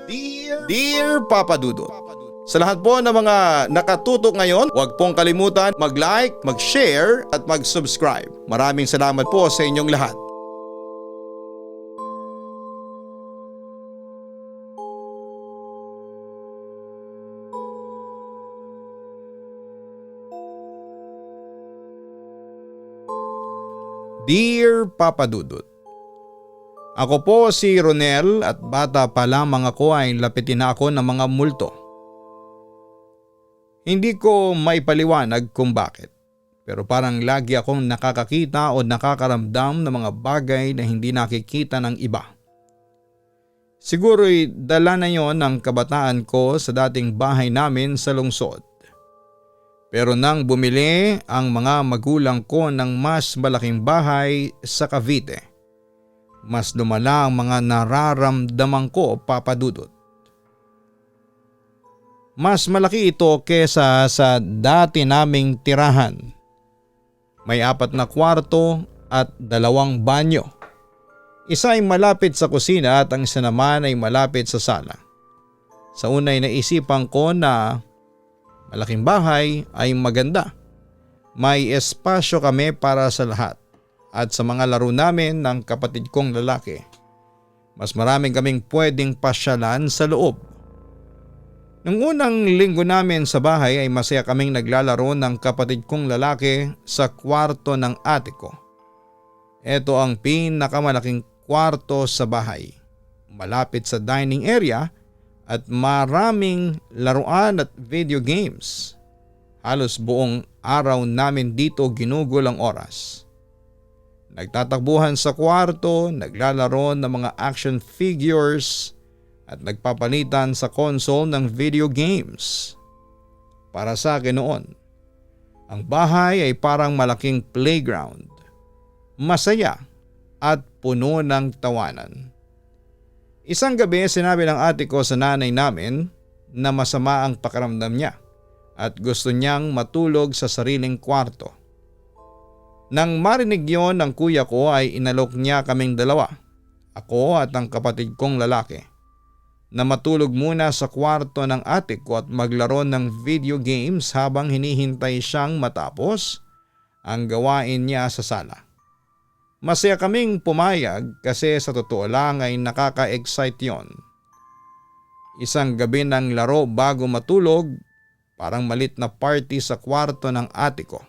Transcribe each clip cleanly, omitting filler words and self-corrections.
Dear Papa Dudut, sa lahat po ng mga nakatutok ngayon, huwag pong kalimutan mag-like, mag-share at mag-subscribe. Maraming salamat po sa inyong lahat. Dear Papa Dudut, ako po si Ronel at bata pa lamang ako ay lapitin na ako ng mga multo. Hindi ko maipaliwanag kung bakit, pero parang lagi akong nakakakita o nakakaramdam ng mga bagay na hindi nakikita ng iba. Siguro'y dala na yon ng kabataan ko sa dating bahay namin sa lungsod. Pero nang bumili ang mga magulang ko ng mas malaking bahay sa Cavite, mas lumala ang mga nararamdaman ko, Papa Dudut. Mas malaki ito kesa sa dati naming tirahan. May 4 na kwarto at 2 banyo. Isa ay malapit sa kusina at ang isa naman ay malapit sa sala. Sa unay naisipan ko na malaking bahay ay maganda. May espasyo kami para sa lahat at sa mga laro namin ng kapatid kong lalaki. Mas maraming kaming pwedeng pasyalan sa loob. Nung unang linggo namin sa bahay ay masaya kaming naglalaro ng kapatid kong lalaki sa kwarto ng ate ko. Ito ang pinakamalaking kwarto sa bahay. Malapit sa dining area at maraming laruan at video games. Halos buong araw namin dito ginugol ang oras. Nagtatakbuhan sa kwarto, naglalaro ng mga action figures at nagpapalitan sa console ng video games. Para sa akin noon, ang bahay ay parang malaking playground. Masaya at puno ng tawanan. Isang gabi sinabi ng ate ko sa nanay namin na masama ang pakiramdam niya at gusto niyang matulog sa sariling kwarto. Nang marinig yon ng kuya ko ay inalok niya kaming dalawa, ako at ang kapatid kong lalaki, na matulog muna sa kwarto ng ate ko at maglaro ng video games habang hinihintay siyang matapos ang gawain niya sa sala. Masaya kaming pumayag kasi sa totoo lang ay nakaka-excite yon. Isang gabi ng laro bago matulog, parang malit na party sa kwarto ng ate ko.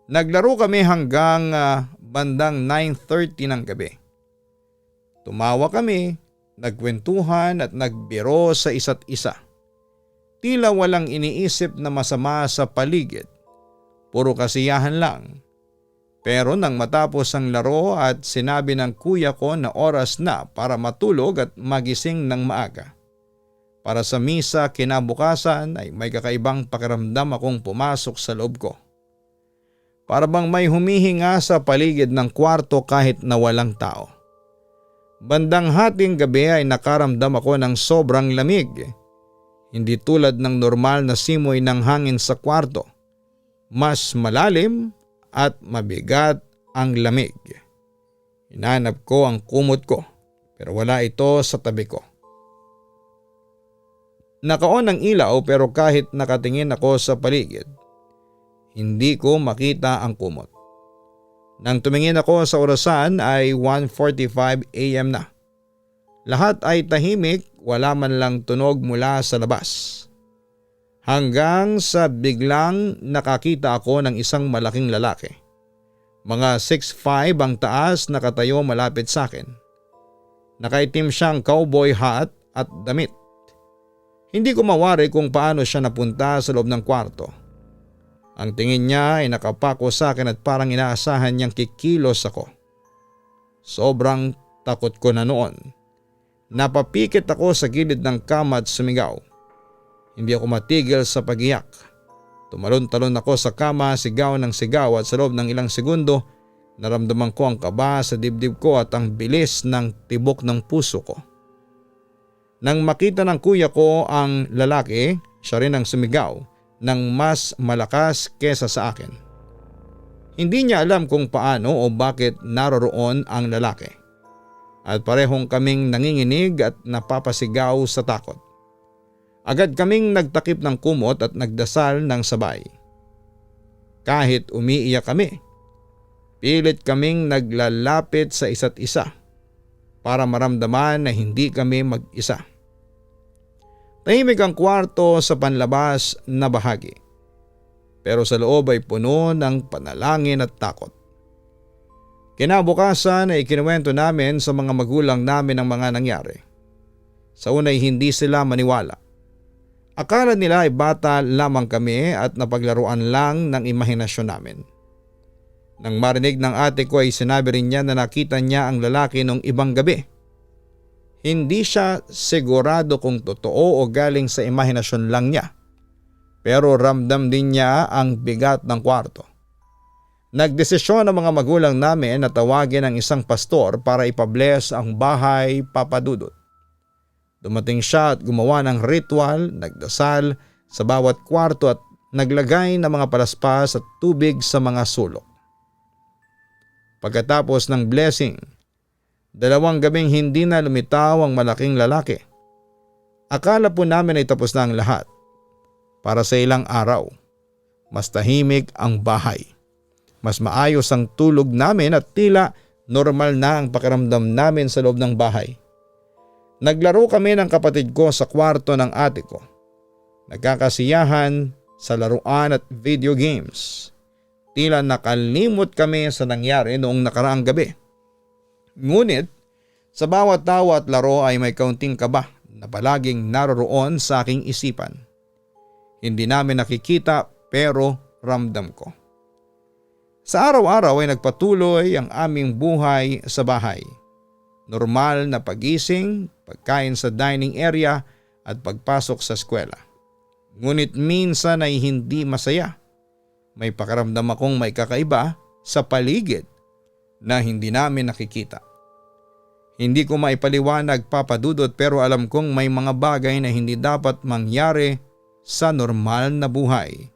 Naglaro kami hanggang bandang 9:30 ng gabi. Tumawa kami, nagkwentuhan at nagbiro sa isa't isa. Tila walang iniisip na masama sa paligid. Puro kasiyahan lang. Pero nang matapos ang laro at sinabi ng kuya ko na oras na para matulog at magising ng maaga. Para sa misa kinabukasan ay may kakaibang pakiramdam akong pumasok sa loob ko. Para bang may humihinga sa paligid ng kwarto kahit na walang tao. Bandang hating gabi ay nakaramdam ako ng sobrang lamig. Hindi tulad ng normal na simoy ng hangin sa kwarto. Mas malalim at mabigat ang lamig. Hinanap ko ang kumot ko pero wala ito sa tabi ko. Naka-on ang ilaw pero kahit nakatingin ako sa paligid, hindi ko makita ang kumot. Nang tumingin ako sa orasan ay 1:45 AM na. Lahat ay tahimik, wala man lang tunog mula sa labas. Hanggang sa biglang nakakita ako ng isang malaking lalaki. Mga 6'5" ang taas, nakatayo malapit sa akin. Nakaitim siyang cowboy hat at damit. Hindi ko mawari kung paano siya napunta sa loob ng kwarto. Ang tingin niya ay nakapako sa akin at parang inaasahan niyang kikilos ako. Sobrang takot ko na noon. Napapikit ako sa gilid ng kama at sumigaw. Hindi ako matigil sa pagiyak. Tumalon-talon ako sa kama, sigaw ng sigaw at sa loob ng ilang segundo, naramdaman ko ang kaba sa dibdib ko at ang bilis ng tibok ng puso ko. Nang makita ng kuya ko ang lalaki, siya rin ang sumigaw ng mas malakas kesa sa akin. Hindi niya alam kung paano o bakit naroroon ang lalaki. at parehong kaming nanginginig at napapasigaw sa takot. Agad kaming nagtakip ng kumot at nagdasal ng sabay. Kahit umiiyak kami, pilit kaming naglalapit sa isa't isa para maramdaman na hindi kami mag-isa. Tahimik ang kwarto sa panlabas na bahagi, pero sa loob ay puno ng panalangin at takot. Kinabukasan ay ikinuwento namin sa mga magulang namin ang mga nangyari. Sa una ay hindi sila maniwala. Akala nila ay bata lamang kami at napaglaruan lang ng imahinasyon namin. Nang marinig ng ate ko ay sinabi rin niya na nakita niya ang lalaki nung ibang gabi. Hindi siya sigurado kung totoo o galing sa imahinasyon lang niya, pero ramdam din niya ang bigat ng kwarto. Nagdesisyon ang mga magulang namin na tawagin ang isang pastor para ipabless ang bahay Papadudot. Dumating siya at gumawa ng ritual, nagdasal sa bawat kwarto at naglagay ng mga palaspas at tubig sa mga sulok. Pagkatapos ng blessing, 2 gabing hindi na lumitaw ang malaking lalaki. Akala po namin ay tapos na ang lahat. Para sa ilang araw, mas tahimik ang bahay. Mas maayos ang tulog namin at tila normal na ang pakiramdam namin sa loob ng bahay. Naglaro kami ng kapatid ko sa kwarto ng ate ko. Nagkakasiyahan sa laruan at video games. Tila nakalimot kami sa nangyari noong nakaraang gabi. Ngunit sa bawat tawa at laro ay may kaunting kaba na palaging naroroon sa aking isipan. Hindi namin nakikita pero ramdam ko. Sa araw-araw ay nagpatuloy ang aming buhay sa bahay. Normal na pagising, pagkain sa dining area at pagpasok sa eskwela. Ngunit minsan ay hindi masaya. May pakiramdam akong may kakaiba sa paligid na hindi namin nakikita. Hindi ko maipaliwanag, Papadudot, pero alam kong may mga bagay na hindi dapat mangyari sa normal na buhay.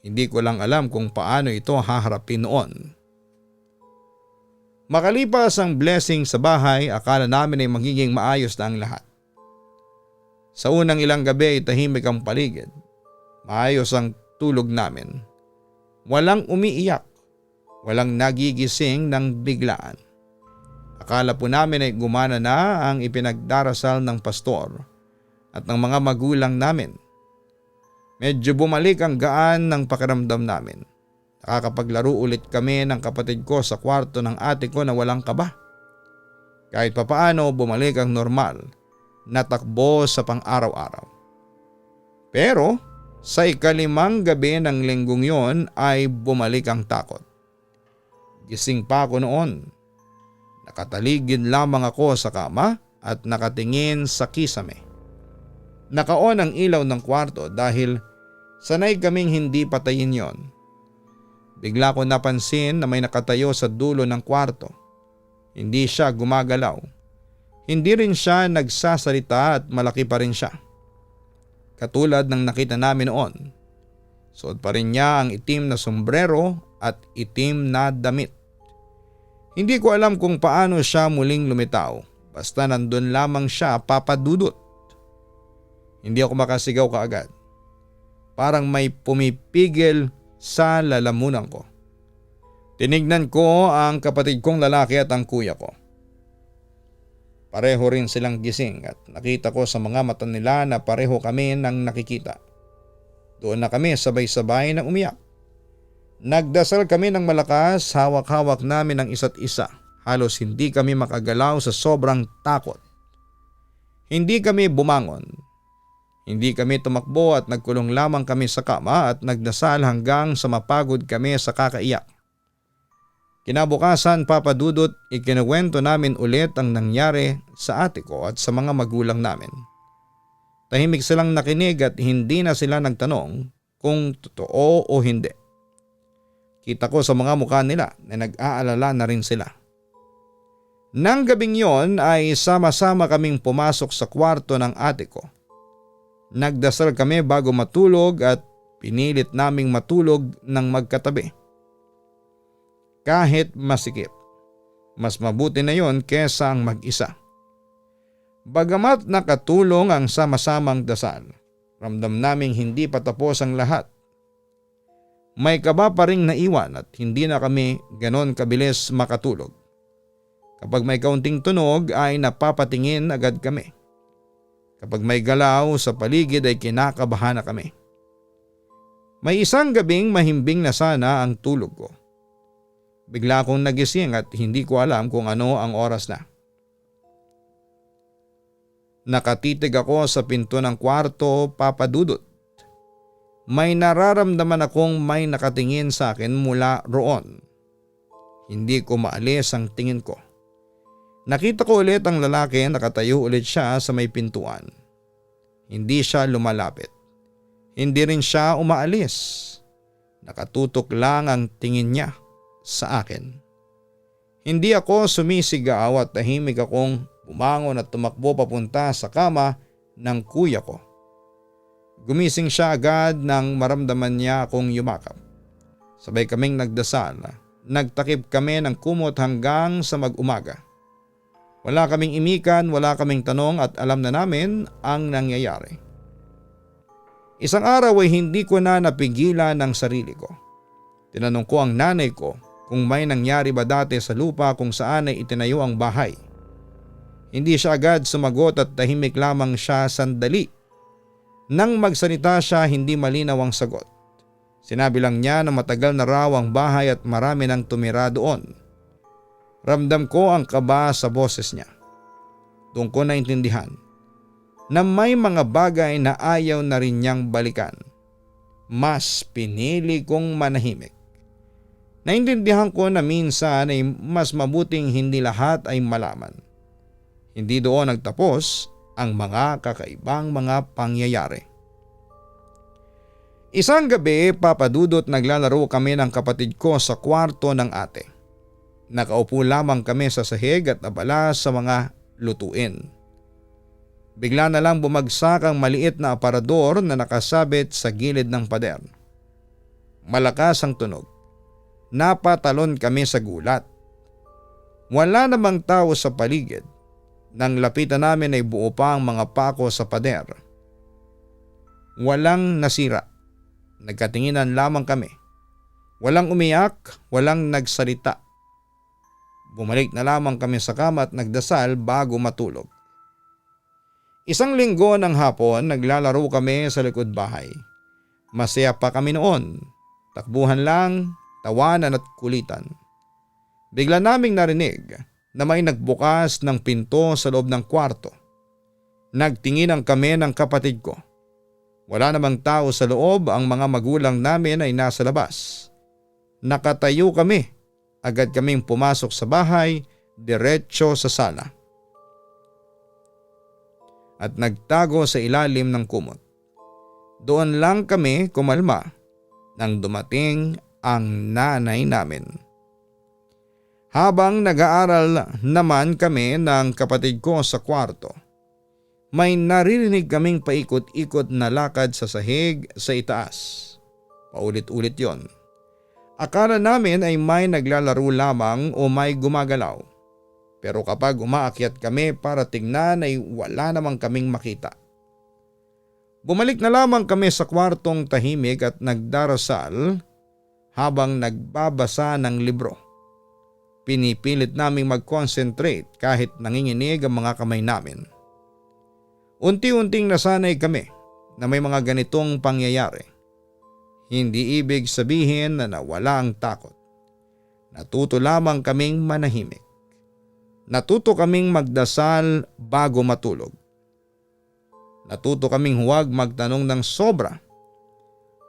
Hindi ko lang alam kung paano ito haharapin noon. Makalipas ang blessing sa bahay, akala namin ay magiging maayos na ang lahat. Sa unang ilang gabi ay tahimik ang paligid. Maayos ang tulog namin. Walang umiiyak, walang nagigising ng biglaan. Akala po namin ay gumana na ang ipinagdarasal ng pastor at ng mga magulang namin. Medyo bumalik ang gaan ng pakiramdam namin. Nakakapaglaro ulit kami ng kapatid ko sa kwarto ng ate ko na walang kaba. Kahit papaano bumalik ang normal na takbo sa pang-araw-araw. Pero sa ikalimang gabi ng linggong yon ay bumalik ang takot. Gising pa ako noon. Nakataligid lamang ako sa kama at nakatingin sa kisame. Naka-on ang ilaw ng kwarto dahil sanay kaming hindi patayin yon. Bigla ko napansin na may nakatayo sa dulo ng kwarto. Hindi siya gumagalaw. Hindi rin siya nagsasalita at malaki pa rin siya. Katulad ng nakita namin noon. Suot pa rin niya ang itim na sombrero at itim na damit. Hindi ko alam kung paano siya muling lumitaw. Basta nandun lamang siya, Papadudot. Hindi ako makasigaw kaagad. Parang may pumipigil sa lalamunan ko. Tinignan ko ang kapatid kong lalaki at ang kuya ko. Pareho rin silang gising at nakita ko sa mga mata nila na pareho kami nang nakikita. Doon na kami sabay-sabay na umiyak. Nagdasal kami ng malakas, hawak-hawak namin ang isa't isa. Halos hindi kami makagalaw sa sobrang takot. Hindi kami bumangon. Hindi kami tumakbo at nagkulong lamang kami sa kama at nagdasal hanggang sa mapagod kami sa kakaiyak. Kinabukasan, Papadudot, ikinuwento namin ulit ang nangyari sa ate ko at sa mga magulang namin. Tahimik silang nakinig at hindi na sila nagtanong kung totoo o hindi. Kita ko sa mga mukha nila na nag-aalala na rin sila. Nang gabing yon ay sama-sama kaming pumasok sa kwarto ng ate ko. Nagdasal kami bago matulog at pinilit naming matulog ng magkatabi. Kahit masikip, Mas mabuti na yon kesa ang mag-isa. Bagamat nakatulong ang sama-samang dasal, ramdam naming hindi pa tapos ang lahat. May kaba pa ring naiwan at hindi na kami ganon kabilis makatulog. Kapag may kaunting tunog ay napapatingin agad kami. Kapag may galaw sa paligid ay kinakabahan na kami. May isang gabing mahimbing na sana ang tulog ko. Bigla akong nagising at hindi ko alam kung ano ang oras na. Nakatitig ako sa pinto ng kwarto, Papa Dudut. May nararamdaman akong may nakatingin sa akin mula roon. Hindi ko maalis ang tingin ko. Nakita ko ulit ang lalaki, nakatayo ulit siya sa may pintuan. Hindi siya lumalapit. Hindi rin siya umaalis. Nakatutok lang ang tingin niya sa akin. Hindi ako sumisigaw at tahimik akong bumangon at tumakbo papunta sa kama ng kuya ko. Gumising siya agad nang maramdaman niya akong yumakap. Sabay kaming nagdasal. Nagtakip kami ng kumot hanggang sa mag-umaga. Wala kaming imikan, wala kaming tanong at alam na namin ang nangyayari. Isang araw ay hindi ko na napigilan ang sarili ko. Tinanong ko ang nanay ko kung may nangyari ba dati sa lupa kung saan ay itinayo ang bahay. Hindi siya agad sumagot at tahimik lamang siya sandali. Nang magsalita siya, hindi malinaw ang sagot. Sinabi lang niya na matagal na raw ang bahay at marami nang tumira doon. Ramdam ko ang kaba sa boses niya. Doon ko naintindihan na may mga bagay na ayaw na rin niyang balikan. Mas pinili kong manahimik. Naintindihan ko na minsan ay mas mabuting hindi lahat ay malaman. Hindi doon nagtapos ang mga kakaibang mga pangyayari. Isang gabi, Papa Dudut, naglalaro kami ng kapatid ko sa kwarto ng ate. Nakaupo lamang kami sa sahig at abala sa mga lutuin. Bigla na lang bumagsak ang maliit na aparador na nakasabit sa gilid ng pader. Malakas ang tunog. Napatalon kami sa gulat. Wala namang tao sa paligid. Nang lapitan namin ay buo pa ang mga pako sa pader. Walang nasira. Nagkatinginan lamang kami. Walang umiyak, walang nagsalita. Bumalik na lamang kami sa kama at nagdasal bago matulog. Isang linggo ng hapon, naglalaro kami sa likod bahay. Masaya pa kami noon. Takbuhan lang, tawanan at kulitan. Bigla naming narinig na may nagbukas ng pinto sa loob ng kwarto. Nagtinginan kami ng kapatid ko. Wala namang tao sa loob, ang mga magulang namin ay nasa labas. Nakatayo kami. Agad kaming pumasok sa bahay, diretso sa sala. At nagtago sa ilalim ng kumot. Doon lang kami kumalma nang dumating ang nanay namin. Habang nag-aaral naman kami ng kapatid ko sa kwarto, may naririnig kaming paikot-ikot na lakad sa sahig sa itaas. Paulit-ulit yon. Akala namin ay may naglalaro lamang o may gumagalaw. Pero kapag umaakyat kami para tingnan ay wala namang kaming makita. Bumalik na lamang kami sa kwartong tahimik at nagdarasal habang nagbabasa ng libro. Pinipilit naming mag-concentrate kahit nanginginig ang mga kamay namin. Unti-unting nasanay kami na may mga ganitong pangyayari. Hindi ibig sabihin na nawala ang takot. Natuto lamang kaming manahimik. Natuto kaming magdasal bago matulog. Natuto kaming huwag magtanong ng sobra.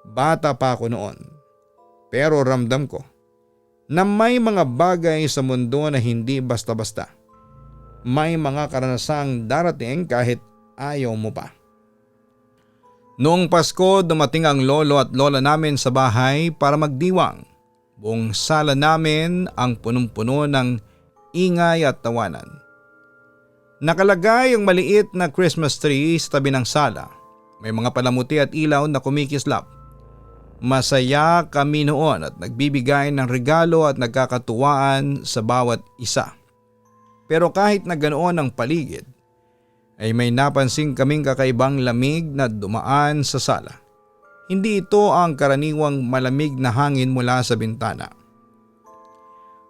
Bata pa ako noon. Pero ramdam ko na may mga bagay sa mundo na hindi basta-basta. May mga karanasang darating kahit ayaw mo pa. Noong Pasko, dumating ang lolo at lola namin sa bahay para magdiwang. Buong sala namin ang punong-puno ng ingay at tawanan. Nakalagay ang maliit na Christmas tree sa tabi ng sala. May mga palamuti at ilaw na kumikislap. Masaya kami noon at nagbibigay ng regalo at nagkakatuwaan sa bawat isa. Pero kahit na ganoon ang paligid, ay may napansin kaming kakaibang lamig na dumaan sa sala. Hindi ito ang karaniwang malamig na hangin mula sa bintana.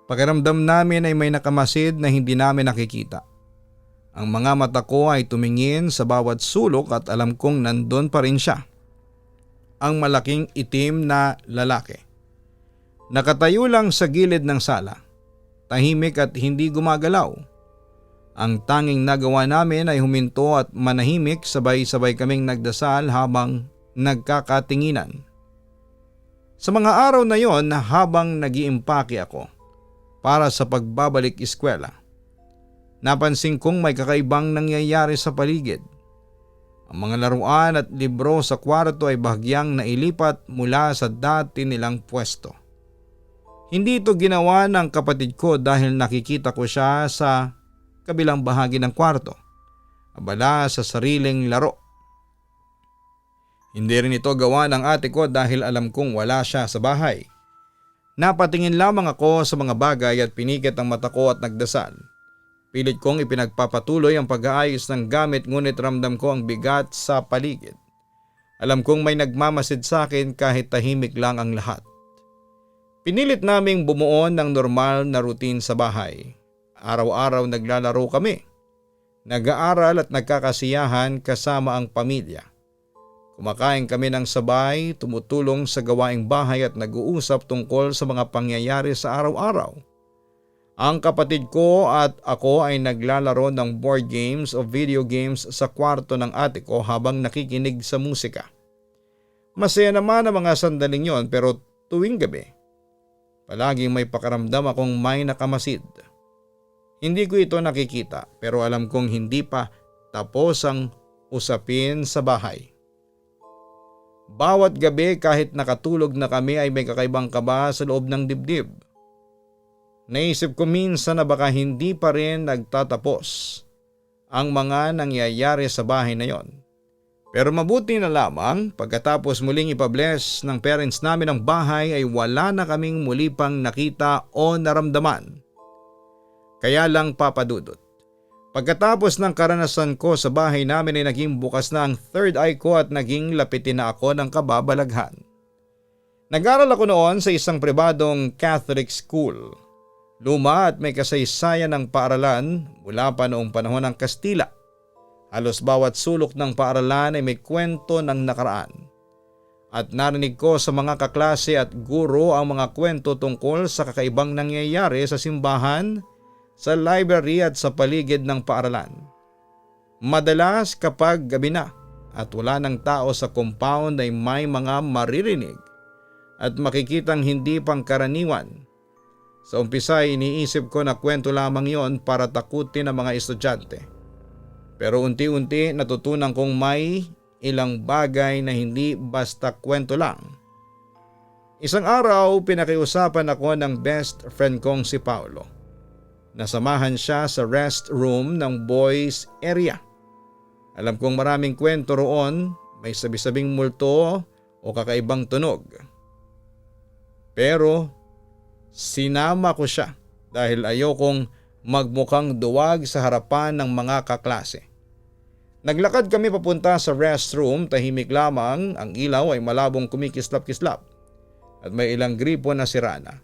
Pakiramdam namin ay may nakamasid na hindi namin nakikita. Ang mga mata ko ay tumingin sa bawat sulok at alam kong nandun pa rin siya. Ang malaking itim na lalaki. Nakatayo lang sa gilid ng sala. Tahimik at hindi gumagalaw. Ang tanging nagawa namin ay huminto at manahimik, sabay-sabay kaming nagdasal habang nagkakatinginan. Sa mga araw na yon, habang nag-iimpake ako para sa pagbabalik eskwela, napansin kong may kakaibang nangyayari sa paligid. Ang mga laruan at libro sa kwarto ay bahagyang nailipat mula sa dati nilang pwesto. Hindi ito ginawa ng kapatid ko dahil nakikita ko siya sa kabilang bahagi ng kwarto, abala sa sariling laro. Hindi rin ito gawa ng ate ko dahil alam kong wala siya sa bahay. Napatingin lamang ako sa mga bagay at pinikit ang mata ko at nagdasal. Pilit kong ipinagpapatuloy ang pag-aayos ng gamit, ngunit ramdam ko ang bigat sa paligid. Alam kong may nagmamasid sa akin kahit tahimik lang ang lahat. Pinilit naming bumuo ng normal na routine sa bahay. Araw-araw naglalaro kami. Nag-aaral at nagkakasiyahan kasama ang pamilya. Kumakain kami ng sabay, tumutulong sa gawaing bahay at nag-uusap tungkol sa mga pangyayari sa araw-araw. Ang kapatid ko at ako ay naglalaro ng board games o video games sa kwarto ng ate ko habang nakikinig sa musika. Masaya naman ang mga sandaling yon, pero tuwing gabi, palaging may pakaramdam akong may nakamasid. Hindi ko ito nakikita, pero alam kong hindi pa tapos ang usapin sa bahay. Bawat gabi kahit nakatulog na kami ay may kakaibang kaba sa loob ng dibdib. Naisip ko minsan na baka hindi pa rin nagtatapos ang mga nangyayari sa bahay na yon. Pero mabuti na lamang, pagkatapos muling ipabless ng parents namin ang bahay ay wala na kaming muli pang nakita o naramdaman. Kaya lang, Papa Dudut, pagkatapos ng karanasan ko sa bahay namin ay naging bukas na ang third eye ko at naging lapitin na ako ng kababalaghan. Nag-aral ako noon sa isang pribadong Catholic school. Luma at may kasaysayan ng paaralan mula pa noong panahon ng Kastila. Halos bawat sulok ng paaralan ay may kwento ng nakaraan. At narinig ko sa mga kaklase at guro ang mga kwento tungkol sa kakaibang nangyayari sa simbahan, sa library at sa paligid ng paaralan. Madalas kapag gabi na at wala ng tao sa compound ay may mga maririnig at makikitang hindi pangkaraniwan. Sa umpisa ay iniisip ko na kwento lamang yon para takutin ang mga estudyante. Pero unti-unti natutunan kong may ilang bagay na hindi basta kwento lang. Isang araw pinakiusapan ako ng best friend kong si Paulo. Nasamahan siya sa restroom ng boys area. Alam kong maraming kwento roon, may sabi-sabing multo o kakaibang tunog. Pero sinama ko siya dahil ayokong magmukhang duwag sa harapan ng mga kaklase. Naglakad kami papunta sa restroom, tahimik lamang, ang ilaw ay malabong kumikislap-kislap at may ilang gripo na sira na.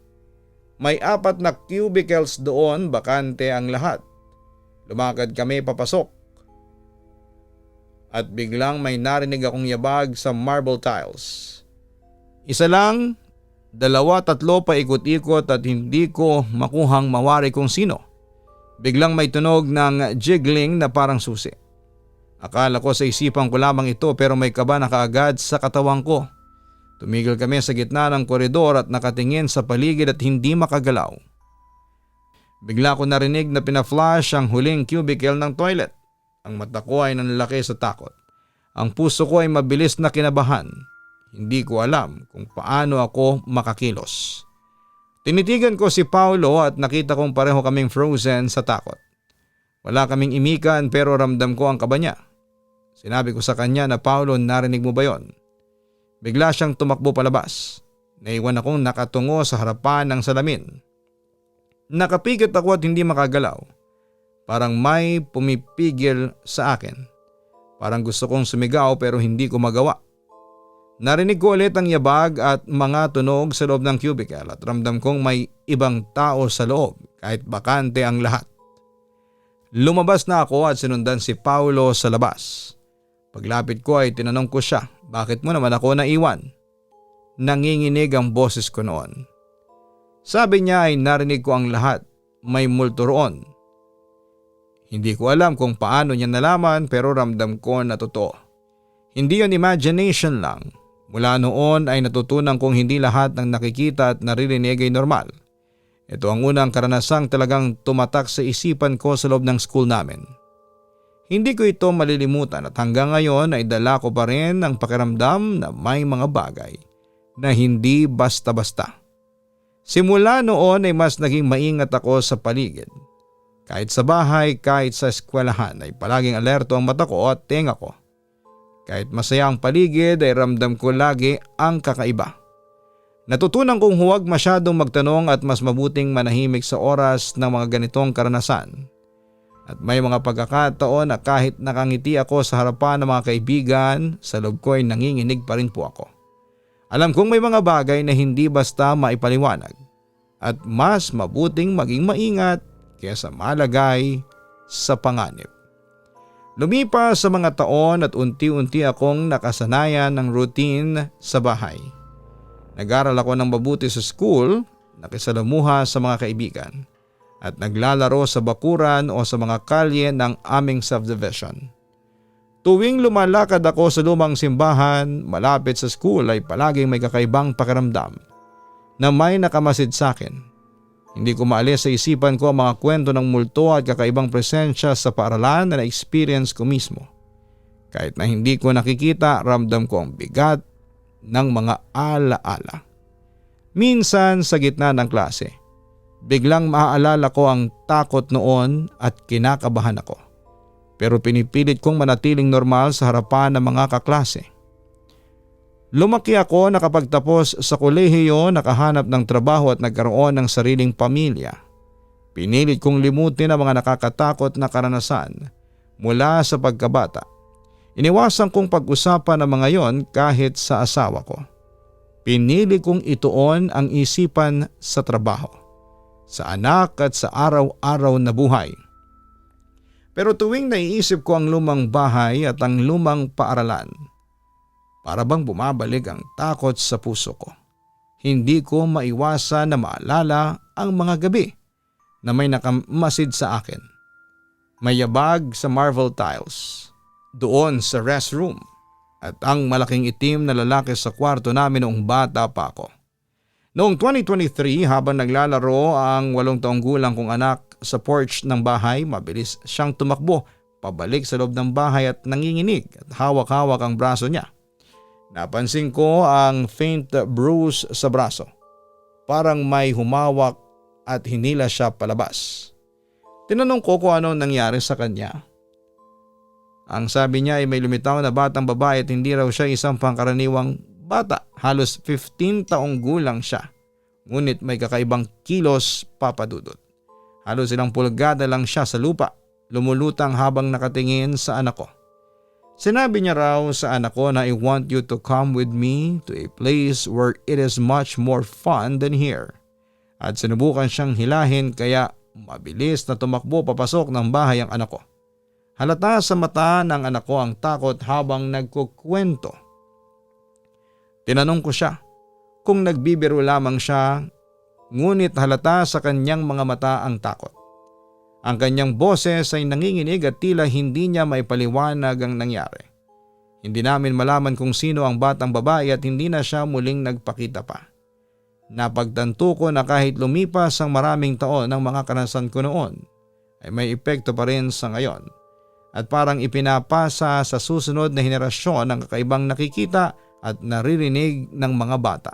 May 4 na cubicles doon, bakante ang lahat. Lumakad kami papasok at biglang may narinig akong yabag sa marble tiles. Isa lang, 2, 3 paikot-ikot at hindi ko makuhang mawari kung sino. Biglang may tunog ng jiggling na parang susi. Akala ko sa isipan ko lamang ito, pero may kaba na kaagad sa katawan ko. Tumigil kami sa gitna ng koridor at nakatingin sa paligid at hindi makagalaw. Bigla ko narinig na pina-flush ang huling cubicle ng toilet. Ang mata ko ay nanlaki sa takot. Ang puso ko ay mabilis na kinabahan. Hindi ko alam kung paano ako makakilos. Tinitigan ko si Paulo at nakita kong pareho kaming frozen sa takot. Wala kaming imikan pero ramdam ko ang kaba niya. Sinabi ko sa kanya na, "Paulo, narinig mo ba yon?" Bigla siyang tumakbo palabas. Naiwan akong nakatungo sa harapan ng salamin. Nakapikit ako at hindi makagalaw. Parang may pumipigil sa akin. Parang gusto kong sumigaw pero hindi ko magawa. Narinig ko ulit ang yabag at mga tunog sa loob ng cubicle at ramdam kong may ibang tao sa loob kahit bakante ang lahat. Lumabas na ako at sinundan si Paulo sa labas. Paglapit ko ay tinanong ko siya, bakit mo naman ako naiwan? Nanginginig ang boses ko noon. Sabi niya ay narinig ko ang lahat, may multo roon. Hindi ko alam kung paano niya nalaman pero ramdam ko na totoo. Hindi yon imagination lang. Mula noon ay natutunan kong hindi lahat ng nakikita at naririnig ay normal. Ito ang unang karanasang talagang tumatak sa isipan ko sa loob ng school namin. Hindi ko ito malilimutan at hanggang ngayon ay dala ko pa rin ang pakiramdam na may mga bagay na hindi basta-basta. Simula noon ay mas naging maingat ako sa paligid. Kahit sa bahay, kahit sa eskwelahan ay palaging alerto ang mata ko at tenga ko. Kahit masaya ang paligid ay ramdam ko lagi ang kakaiba. Natutunan kong huwag masyadong magtanong at mas mabuting manahimik sa oras ng mga ganitong karanasan. At may mga pagkakataon na kahit nakangiti ako sa harapan ng mga kaibigan, sa loob ko ay nanginginig pa rin po ako. Alam kong may mga bagay na hindi basta maipaliwanag at mas mabuting maging maingat kaysa malagay sa panganib. Lumipas sa mga taon at unti-unti akong nakasanayan ng routine sa bahay. Nag-aral ako ng mabuti sa school, nakisalamuha sa mga kaibigan, at naglalaro sa bakuran o sa mga kalye ng aming subdivision. Tuwing lumalakad ako sa lumang simbahan malapit sa school ay palaging may kakaibang pakiramdam na may nakamasid sa akin. Hindi ko maalis sa isipan ko ang mga kwento ng multo at kakaibang presensya sa paaralan na na-experience ko mismo. Kahit na hindi ko nakikita, ramdam ko ang bigat ng mga alaala. Minsan sa gitna ng klase, biglang maaalala ko ang takot noon at kinakabahan ako. Pero pinipilit kong manatiling normal sa harapan ng mga kaklase. Lumaki ako nakapagtapos sa kolehiyo, nakahanap ng trabaho at nagkaroon ng sariling pamilya. Pinilit kong limutin ang mga nakakatakot na karanasan mula sa pagkabata. Iniwasan kong pag-usapan ang mga yon kahit sa asawa ko. Pinili kong ituon ang isipan sa trabaho, sa anak at sa araw-araw na buhay. Pero tuwing naiisip ko ang lumang bahay at ang lumang paaralan, para bang bumabalik ang takot sa puso ko. Hindi ko maiwasan na maalala ang mga gabi na may nakamasid sa akin. May yabag sa marble tiles doon sa restroom at ang malaking itim na lalaki sa kwarto namin noong bata pa ako. Noong 2023 habang naglalaro ang 8 taong gulang kong anak sa porch ng bahay, mabilis siyang tumakbo pabalik sa loob ng bahay at nanginginig at hawak-hawak ang braso niya. Napansin ko ang faint bruise sa braso. Parang may humawak at hinila siya palabas. Tinanong ko kung ano nangyari sa kanya. Ang sabi niya ay may lumitaw na batang babae at hindi raw siya isang pangkaraniwang bata. Halos 15 taong gulang siya. Ngunit may kakaibang kilos, Papa Dudut. Halos ilang pulgada lang siya sa lupa, lumulutang habang nakatingin sa anak ko. Sinabi niya raw sa anak ko na I want you to come with me to a place where it is much more fun than here. At sinubukan siyang hilahin kaya mabilis na tumakbo papasok ng bahay ang anak ko. Halata sa mata ng anak ko ang takot habang nagkukwento. Tinanong ko siya kung nagbibiro lamang siya, ngunit halata sa kanyang mga mata ang takot. Ang kanyang boses ay nanginginig at tila hindi niya maipaliwanag ang nangyari. Hindi namin malaman kung sino ang batang babae at hindi na siya muling nagpakita pa. Napagtanto ko na kahit lumipas ang maraming taon ng mga karanasan ko noon, ay may epekto pa rin sa ngayon. At parang ipinapasa sa susunod na henerasyon ang kakaibang nakikita at naririnig ng mga bata.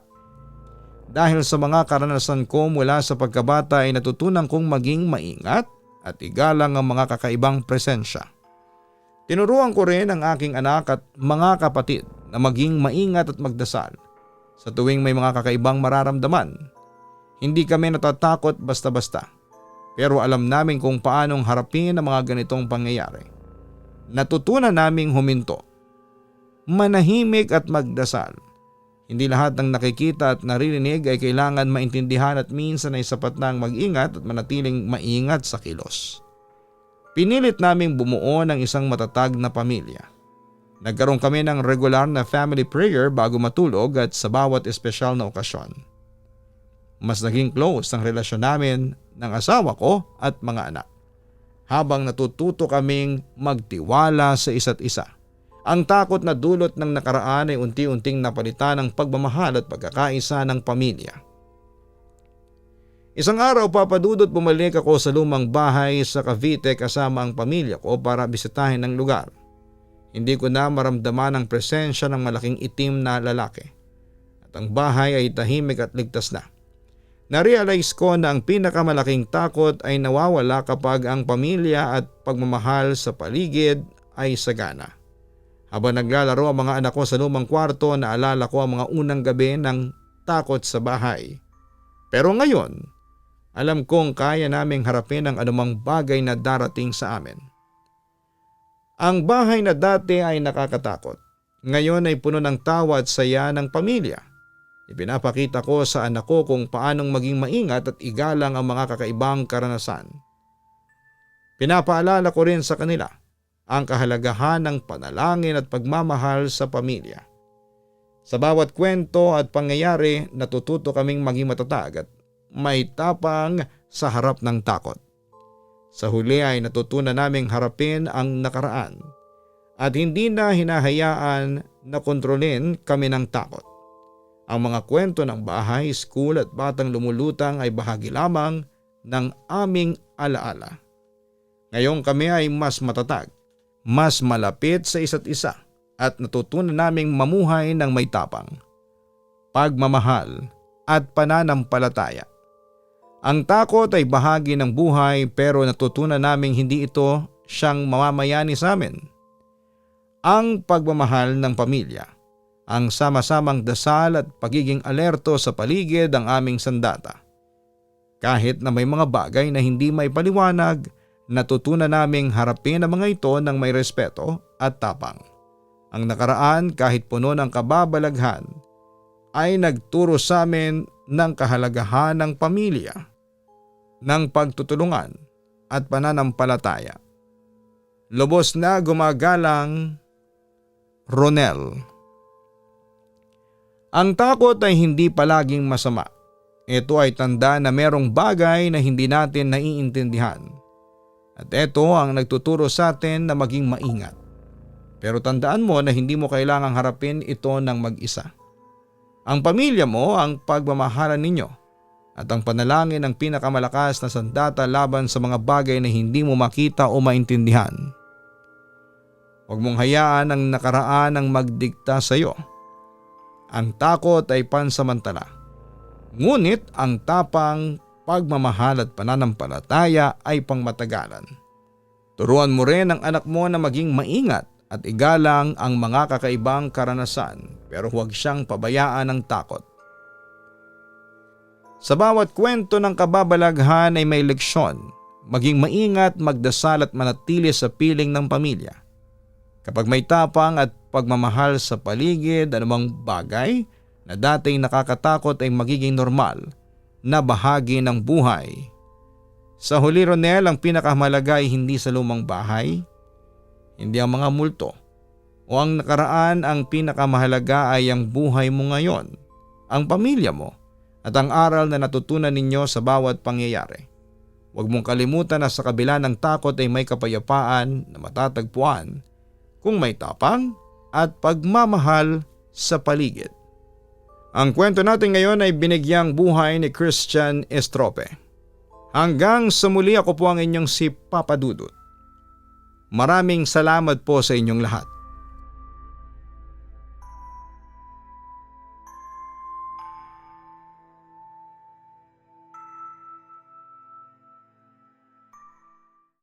Dahil sa mga karanasan ko mula sa pagkabata ay natutunan kong maging maingat at igalang ang mga kakaibang presensya. Tinuruan ko rin ang aking anak at mga kapatid na maging maingat at magdasal sa tuwing may mga kakaibang mararamdaman. Hindi kami natatakot basta-basta, pero alam namin kung paanong harapin ang mga ganitong pangyayari. Natutunan naming huminto, manahimik at magdasal. Hindi lahat ng nakikita at naririnig ay kailangan maintindihan at minsan ay sapat na ang mag-ingat at manatiling maingat sa kilos. Pinilit naming bumuo ng isang matatag na pamilya. Nagkaroon kami ng regular na family prayer bago matulog at sa bawat espesyal na okasyon. Mas naging close ang relasyon namin ng asawa ko at mga anak, habang natututo kaming magtiwala sa isa't isa. Ang takot na dulot ng nakaraan ay unti-unting napalitan ng pagmamahal at pagkakaisa ng pamilya. Isang araw, Papa Dudut, bumalik ako sa lumang bahay sa Cavite kasama ang pamilya ko para bisitahin ang lugar. Hindi ko na maramdaman ang presensya ng malaking itim na lalaki at ang bahay ay tahimik at ligtas na. Narealize ko na ang pinakamalaking takot ay nawawala kapag ang pamilya at pagmamahal sa paligid ay sagana. Habang naglalaro ang mga anak ko sa lumang kwarto, naalala ko ang mga unang gabi ng takot sa bahay. Pero ngayon, alam kong kaya naming harapin ang anumang bagay na darating sa amin. Ang bahay na dati ay nakakatakot, ngayon ay puno ng tawa at saya ng pamilya. Ipinapakita ko sa anak ko kung paanong maging maingat at igalang ang mga kakaibang karanasan. Pinapaalala ko rin sa kanila ang kahalagahan ng panalangin at pagmamahal sa pamilya. Sa bawat kwento at pangyayari, natututo kaming maging matatag at may tapang sa harap ng takot. Sa huli ay natutunan naming harapin ang nakaraan at hindi na hinahayaan na kontrolin kami ng takot. Ang mga kwento ng bahay, school at batang lumulutang ay bahagi lamang ng aming alaala. Ngayon kami ay mas matatag, mas malapit sa isa't isa at natutunan naming mamuhay ng may tapang, pagmamahal at pananampalataya. Ang takot ay bahagi ng buhay pero natutunan naming hindi ito siyang mamamayani sa amin. Ang pagmamahal ng pamilya, ang sama-samang dasal at pagiging alerto sa paligid ang aming sandata. Kahit na may mga bagay na hindi may paliwanag, natutunan naming harapin ang mga ito ng may respeto at tapang. Ang nakaraan, kahit puno ng kababalaghan, ay nagturo sa amin ng kahalagahan ng pamilya, ng pagtutulungan at pananampalataya. Lubos na gumagalang, Ronel. Ang takot ay hindi palaging masama. Ito ay tanda na merong bagay na hindi natin naiintindihan. At ito ang nagtuturo sa atin na maging maingat. Pero tandaan mo na hindi mo kailangang harapin ito ng mag-isa. Ang pamilya mo ang pagmamahalan ninyo at ang panalangin ang pinakamalakas na sandata laban sa mga bagay na hindi mo makita o maintindihan. Huwag mong hayaan ang nakaraan ang magdikta sa iyo. Ang takot ay pansamantala. Ngunit ang tapang, pagmamahal at pananampalataya ay pangmatagalan. Turuan mo rin ang anak mo na maging maingat at igalang ang mga kakaibang karanasan pero huwag siyang pabayaan ng takot. Sa bawat kwento ng kababalaghan ay may leksyon. Maging maingat, magdasal at manatili sa piling ng pamilya. Kapag may tapang at pagmamahal sa paligid, anumang bagay na dating nakakatakot ay magiging normal na bahagi ng buhay. Sa huli, Ronel, ang pinakamahalaga ay hindi sa lumang bahay, hindi ang mga multo o ang nakaraan. Ang pinakamahalaga ay ang buhay mo ngayon, ang pamilya mo at ang aral na natutunan ninyo sa bawat pangyayari. Huwag mong kalimutan na sa kabila ng takot ay may kapayapaan na matatagpuan kung may tapang at pagmamahal sa paligid. Ang kwento natin ngayon ay binigyang buhay ni Christian Estrope. Hanggang sa muli, ako po ang inyong si Papa Dudut. Maraming salamat po sa inyong lahat.